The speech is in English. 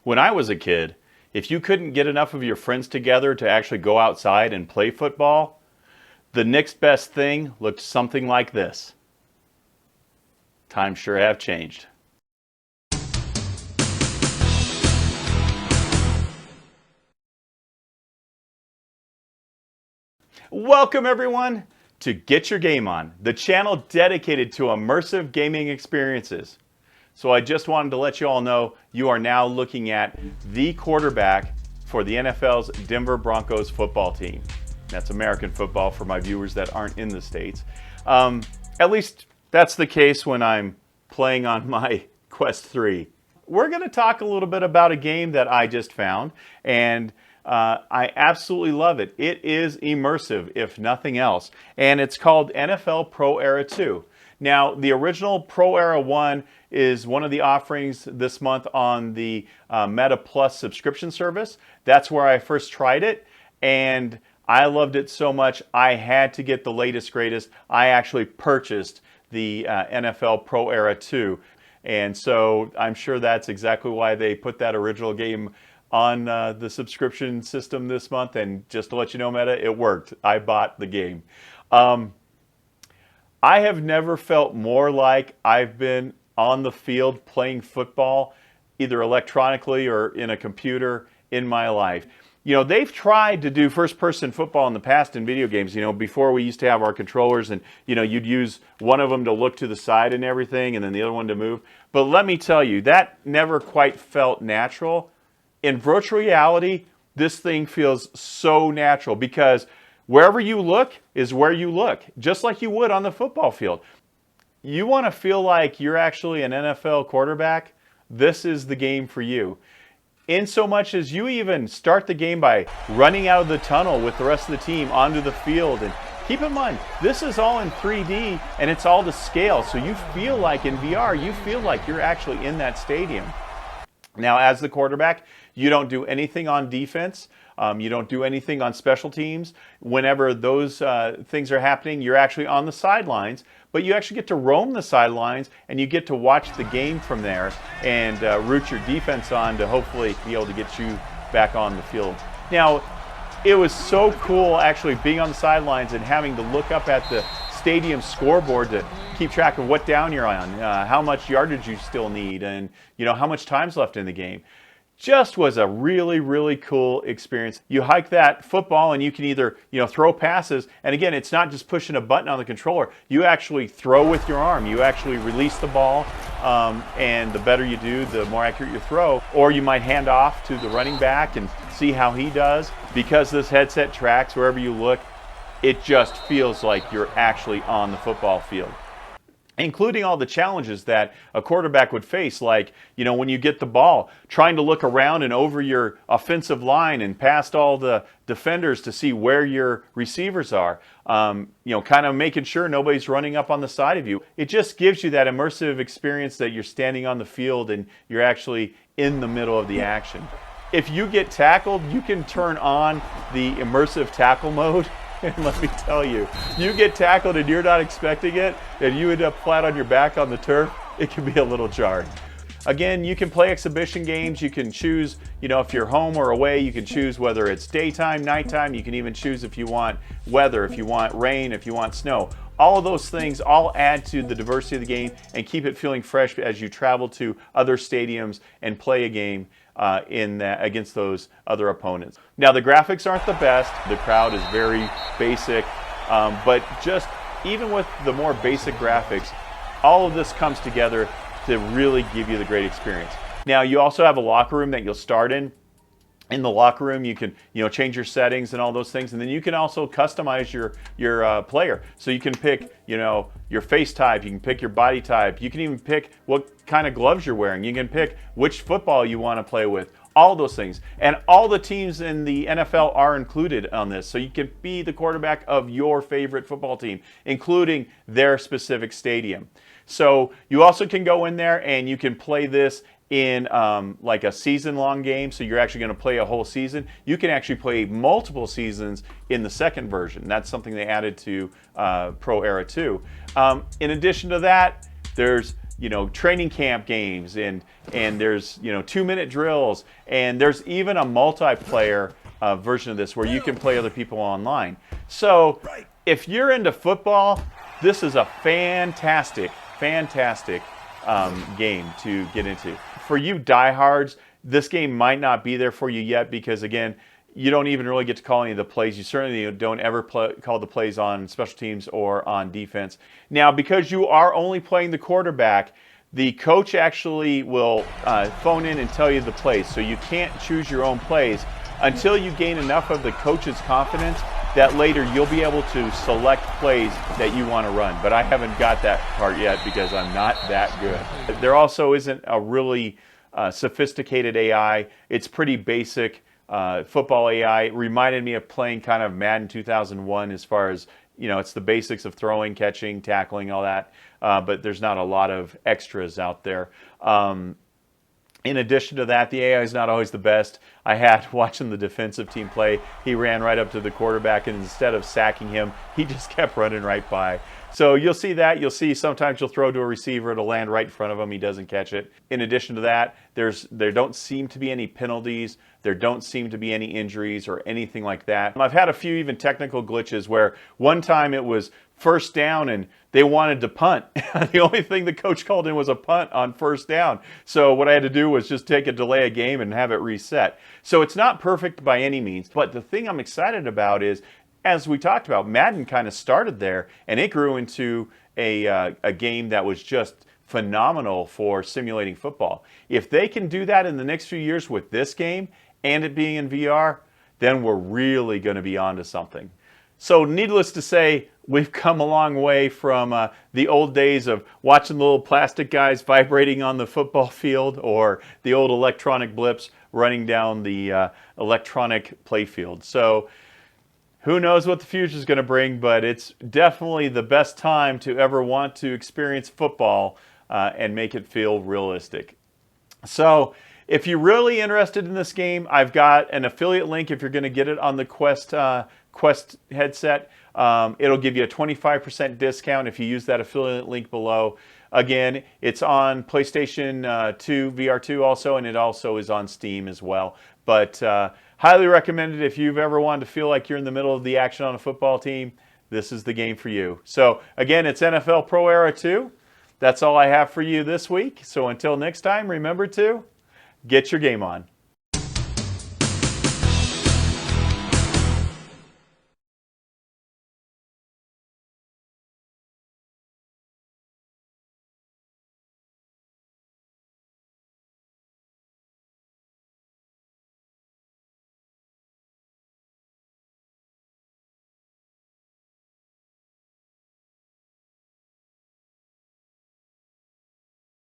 When I was a kid, if you couldn't get enough of your friends together to actually go outside and play football, the next best thing looked something like this. Times sure have changed. Welcome everyone to Get Your Game On, the channel dedicated to immersive gaming experiences. So I just wanted to let you all know you are now looking at the quarterback for the NFL's Denver Broncos football team. That's American football for my viewers that aren't in the States. At least that's the case when I'm playing on my Quest 3. We're going to talk a little bit about a game that I just found, and I absolutely love it. It is immersive, if nothing else, and it's called NFL Pro Era 2. Now, the original Pro Era 1 is one of the offerings this month on the Meta Plus subscription service. That's where I first tried it, and I loved it so much I had to get the latest greatest. I actually purchased the NFL Pro Era 2, and so I'm sure that's exactly why they put that original game on the subscription system this month. And just to let you know, Meta, it worked. I bought the game. I have never felt more like I've been on the field playing football, either electronically or in a computer, in my life. You know, they've tried to do first-person football in the past in video games. You know, before we used to have our controllers and, you know, you'd use one of them to look to the side and everything and then the other one to move. But let me tell you, that never quite felt natural. In virtual reality, this thing feels so natural because wherever you look is where you look, just like you would on the football field. You want to feel like you're actually an NFL quarterback? This is the game for you. In so much as you even start the game by running out of the tunnel with the rest of the team onto the field. And keep in mind, this is all in 3D and it's all to scale. So you feel like in VR, you feel like you're actually in that stadium. Now, as the quarterback, you don't do anything on defense. You don't do anything on special teams. Whenever those things are happening, you're actually on the sidelines, but you actually get to roam the sidelines and you get to watch the game from there and root your defense on to hopefully be able to get you back on the field. Now, it was so cool actually being on the sidelines and having to look up at the stadium scoreboard to keep track of what down you're on, how much yardage you still need, and you know how much time's left in the game. Just was a really, really cool experience. You hike that football and you can either, you know, throw passes, and again, it's not just pushing a button on the controller. You actually throw with your arm. You actually release the ball, and the better you do, the more accurate you throw. Or you might hand off to the running back and see how he does. Because this headset tracks wherever you look, it just feels like you're actually on the football field. Including all the challenges that a quarterback would face, like, you know, when you get the ball, trying to look around and over your offensive line and past all the defenders to see where your receivers are. You know, kind of making sure nobody's running up on the side of you. It just gives you that immersive experience that you're standing on the field and you're actually in the middle of the action. If you get tackled, you can turn on the immersive tackle mode. And let me tell you, you get tackled and you're not expecting it, and you end up flat on your back on the turf, it can be a little jarring. Again, you can play exhibition games. You can choose, you know, if you're home or away, you can choose whether it's daytime, nighttime. You can even choose if you want weather, if you want rain, if you want snow. All of those things all add to the diversity of the game and keep it feeling fresh as you travel to other stadiums and play a game against those other opponents. Now, the graphics aren't the best. The crowd is very basic, but just even with the more basic graphics, all of this comes together to really give you the great experience. Now, you also have a locker room that you'll start in. In the locker room, you can, you know, change your settings and all those things, and then you can also customize your player. So you can pick, you know, your face type, you can pick your body type, you can even pick what kind of gloves you're wearing, you can pick which football you want to play with, all those things. And all the teams in the NFL are included on this, so you can be the quarterback of your favorite football team, including their specific stadium. So you also can go in there and you can play this in like a season-long game, so you're actually going to play a whole season. You can actually play multiple seasons in the second version. That's something they added to Pro Era 2. In addition to that, there's training camp games, and there's 2-minute drills, and there's even a multiplayer version of this where you can play other people online. So if you're into football, this is a fantastic game to get into. For you diehards, this game might not be there for you yet because, again, you don't even really get to call any of the plays. You certainly don't ever call the plays on special teams or on defense. Now, because you are only playing the quarterback, the coach actually will phone in and tell you the plays. So you can't choose your own plays until you gain enough of the coach's confidence that later you'll be able to select plays that you want to run. But I haven't got that part yet because I'm not that good. There also isn't a really sophisticated AI. It's pretty basic. Football AI reminded me of playing kind of Madden 2001 as far as, it's the basics of throwing, catching, tackling, all that. But there's not a lot of extras out there. In addition to that, the AI is not always the best. I had, watching the defensive team play, he ran right up to the quarterback, and instead of sacking him, he just kept running right by. So you'll see that. You'll see sometimes you'll throw to a receiver, it'll land right in front of him, he doesn't catch it. In addition to that, there don't seem to be any penalties, there don't seem to be any injuries or anything like that. I've had a few even technical glitches where one time it was first down and they wanted to punt. The only thing the coach called in was a punt on first down. So what I had to do was just take a delay a game and have it reset. So it's not perfect by any means, but the thing I'm excited about is, as we talked about, Madden kind of started there, and it grew into a game that was just phenomenal for simulating football. If they can do that in the next few years with this game and it being in VR, then we're really going to be onto something. So needless to say, we've come a long way from the old days of watching the little plastic guys vibrating on the football field or the old electronic blips running down the electronic playfield. So who knows what the future is going to bring, but it's definitely the best time to ever want to experience football and make it feel realistic. So if you're really interested in this game, I've got an affiliate link if you're going to get it on the Quest headset. It'll give you a 25% discount if you use that affiliate link below. Again, it's on PlayStation 2, VR2 also, and it also is on Steam as well. But highly recommended if you've ever wanted to feel like you're in the middle of the action on a football team. This is the game for you. So again, it's NFL Pro Era 2. That's all I have for you this week. So until next time, remember to get your game on.